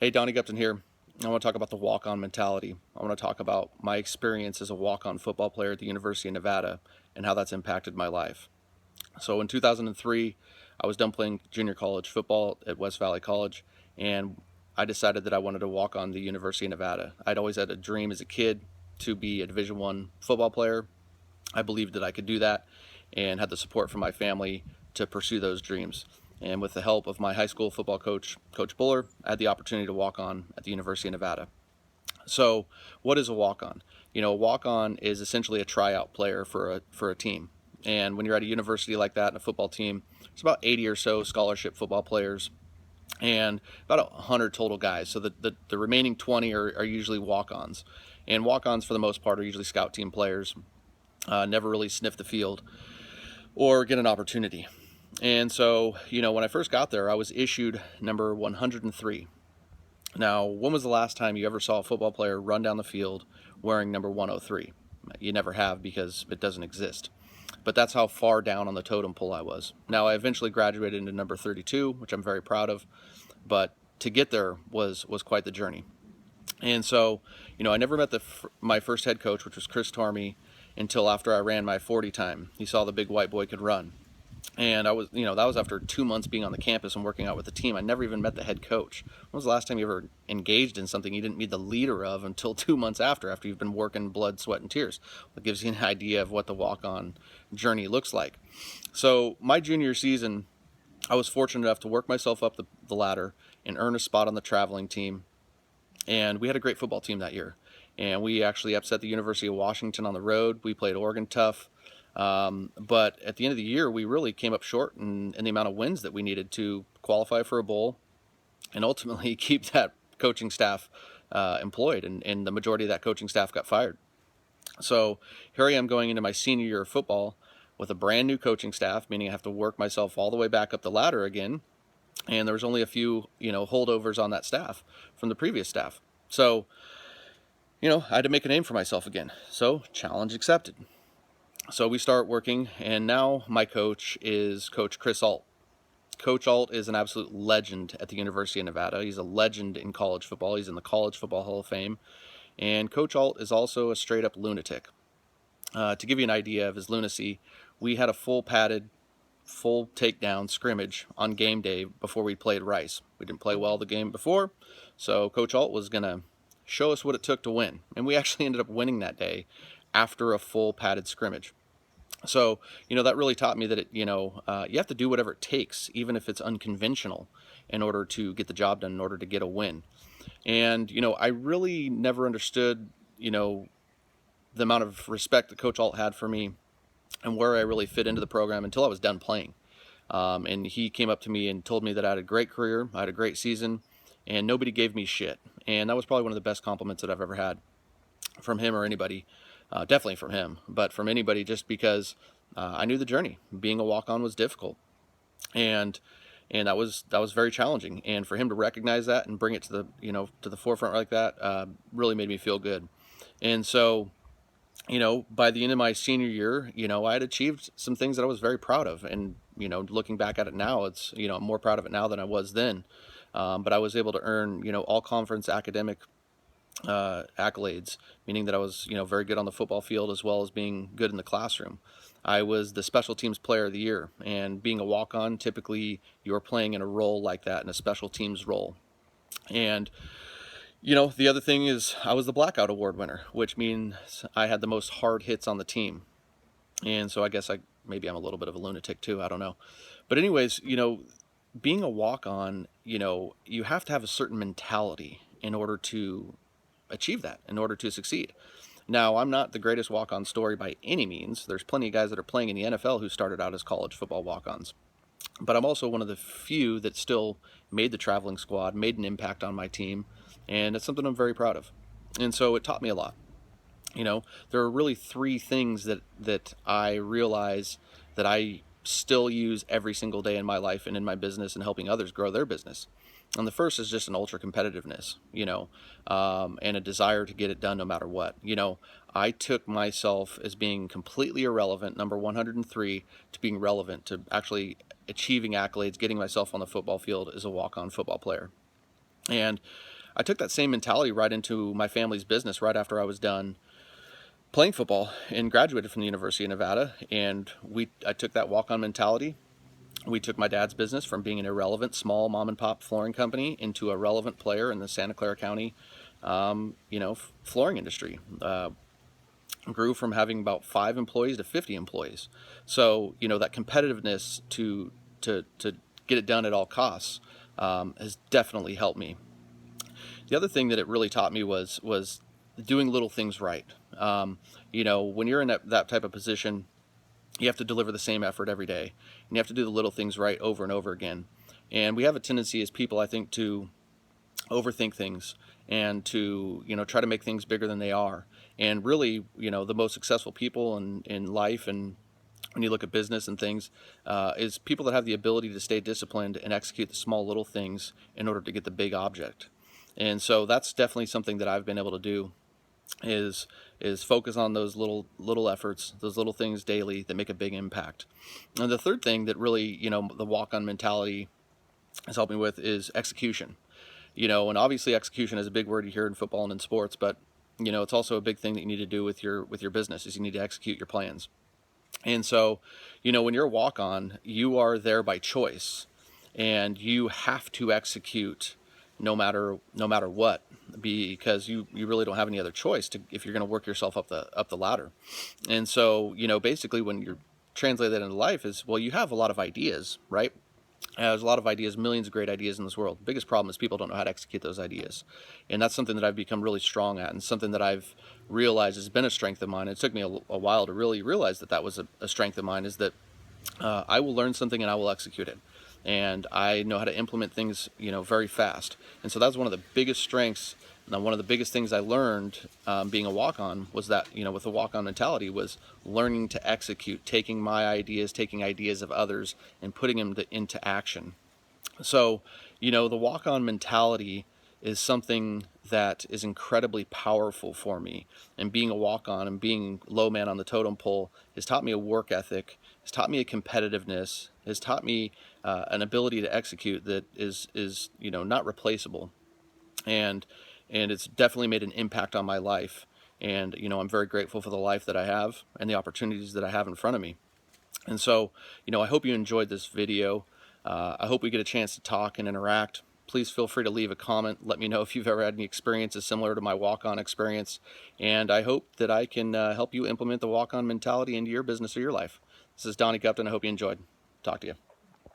Hey, Donnie Gupton here. I want to talk about the walk-on mentality. I want to talk about my experience as a walk-on football player at the University of Nevada and how that's impacted my life. So in 2003, I was done playing junior college football at West Valley College, and I decided that I wanted to walk on the University of Nevada. I'd always had a dream as a kid to be a Division One football player. I believed that I could do that and had the support from my family to pursue those dreams. And with the help of my high school football coach, Coach Buller, I had the opportunity to walk on at the University of Nevada. So, what is a walk on? A walk on is essentially a tryout player for a team. And when you're at a university like that and a football team, it's about 80 or so scholarship football players and about 100 total guys. So the remaining 20 are usually walk ons. And walk ons, for the most part, are usually scout team players, never really sniff the field or get an opportunity. And so, when I first got there, I was issued number 103. Now, when was the last time you ever saw a football player run down the field wearing number 103? You never have, because it doesn't exist. But that's how far down on the totem pole I was. Now, I eventually graduated into number 32, which I'm very proud of, but to get there was quite the journey. And so, I never met my first head coach, which was Chris Tormey, until after I ran my 40 time. He saw the big white boy could run. And I was, that was after 2 months being on the campus and working out with the team. I never even met the head coach. When was the last time you ever engaged in something you didn't meet the leader of until 2 months after you've been working blood, sweat, and tears? It gives you an idea of what the walk-on journey looks like. So my junior season, I was fortunate enough to work myself up the ladder and earn a spot on the traveling team. And we had a great football team that year. And we actually upset the University of Washington on the road. We played Oregon tough. But at the end of the year, we really came up short in the amount of wins that we needed to qualify for a bowl and ultimately keep that coaching staff employed. And the majority of that coaching staff got fired. So here I am going into my senior year of football with a brand new coaching staff, meaning I have to work myself all the way back up the ladder again. And there was only a few, holdovers on that staff from the previous staff. So, I had to make a name for myself again. So challenge accepted. So we start working, and now my coach is Coach Chris Alt. Coach Alt is an absolute legend at the University of Nevada. He's a legend in college football. He's in the College Football Hall of Fame. And Coach Alt is also a straight-up lunatic. To give you an idea of his lunacy, we had a full padded, full takedown scrimmage on game day before we played Rice. We didn't play well the game before, so Coach Alt was going to show us what it took to win. And we actually ended up winning that day after a full padded scrimmage. So, that really taught me that, you have to do whatever it takes, even if it's unconventional, in order to get the job done, in order to get a win. And, I really never understood, the amount of respect that Coach Alt had for me and where I really fit into the program until I was done playing. And he came up to me and told me that I had a great career, I had a great season, and nobody gave me shit. And that was probably one of the best compliments that I've ever had from him or anybody. Definitely from him, but from anybody, just because I knew the journey. Being a walk-on was difficult, and that was very challenging. And for him to recognize that and bring it to the forefront like that really made me feel good. And so, by the end of my senior year, I had achieved some things that I was very proud of. And looking back at it now, it's I'm more proud of it now than I was then. But I was able to earn all conference academic accolades, meaning that I was, very good on the football field as well as being good in the classroom. I was the special teams player of the year, and being a walk-on, typically you're playing in a role like that, in a special teams role. And, the other thing is I was the blackout award winner, which means I had the most hard hits on the team. And so I guess maybe I'm a little bit of a lunatic too, I don't know. But anyways, being a walk-on, you have to have a certain mentality in order to achieve that, in order to succeed. Now, I'm not the greatest walk-on story by any means. There's plenty of guys that are playing in the NFL who started out as college football walk-ons. But I'm also one of the few that still made the traveling squad, made an impact on my team, and it's something I'm very proud of. And so it taught me a lot. There are really three things that I realize that I still use every single day in my life and in my business and helping others grow their business. And the first is just an ultra competitiveness, and a desire to get it done no matter what. I took myself as being completely irrelevant, number 103, to being relevant, to actually achieving accolades, getting myself on the football field as a walk-on football player. And I took that same mentality right into my family's business right after I was done playing football and graduated from the University of Nevada. And I took that walk-on mentality. We took my dad's business from being an irrelevant small mom and pop flooring company into a relevant player in the Santa Clara County, flooring industry. Grew from having about 5 employees to 50 employees. So, that competitiveness to get it done at all costs has definitely helped me. The other thing that it really taught me was doing little things right. When you're in that type of position, you have to deliver the same effort every day, and you have to do the little things right over and over again. And we have a tendency as people, I think, to overthink things and to try to make things bigger than they are. And really, the most successful people in life, and when you look at business and things, is people that have the ability to stay disciplined and execute the small little things in order to get the big object. And so that's definitely something that I've been able to do is focus on those little efforts, those little things daily that make a big impact. And the third thing that really, the walk-on mentality has helped me with is execution. And obviously execution is a big word you hear in football and in sports, but it's also a big thing that you need to do with your business is you need to execute your plans. And so, when you're a walk-on, you are there by choice, and you have to execute no matter what, because you really don't have any other choice if you're going to work yourself up the ladder. And so, basically when you're translate that into life is, well, you have a lot of ideas, right? There's a lot of ideas, millions of great ideas in this world. The biggest problem is people don't know how to execute those ideas. And that's something that I've become really strong at, and something that I've realized has been a strength of mine. It took me a while to really realize that was a strength of mine, is that I will learn something and I will execute it. And I know how to implement things, very fast. And so that's one of the biggest strengths. Now, one of the biggest things I learned being a walk-on was that, with the walk-on mentality, was learning to execute, taking my ideas, taking ideas of others, and putting them into action. So, the walk-on mentality is something that is incredibly powerful for me. And being a walk-on and being low man on the totem pole has taught me a work ethic, has taught me a competitiveness, has taught me an ability to execute that is not replaceable. And it's definitely made an impact on my life. And I'm very grateful for the life that I have and the opportunities that I have in front of me. And so, I hope you enjoyed this video. I hope we get a chance to talk and interact. Please feel free to leave a comment. Let me know if you've ever had any experiences similar to my walk-on experience. And I hope that I can help you implement the walk-on mentality into your business or your life. This is Donnie Gupton. I hope you enjoyed. Talk to you.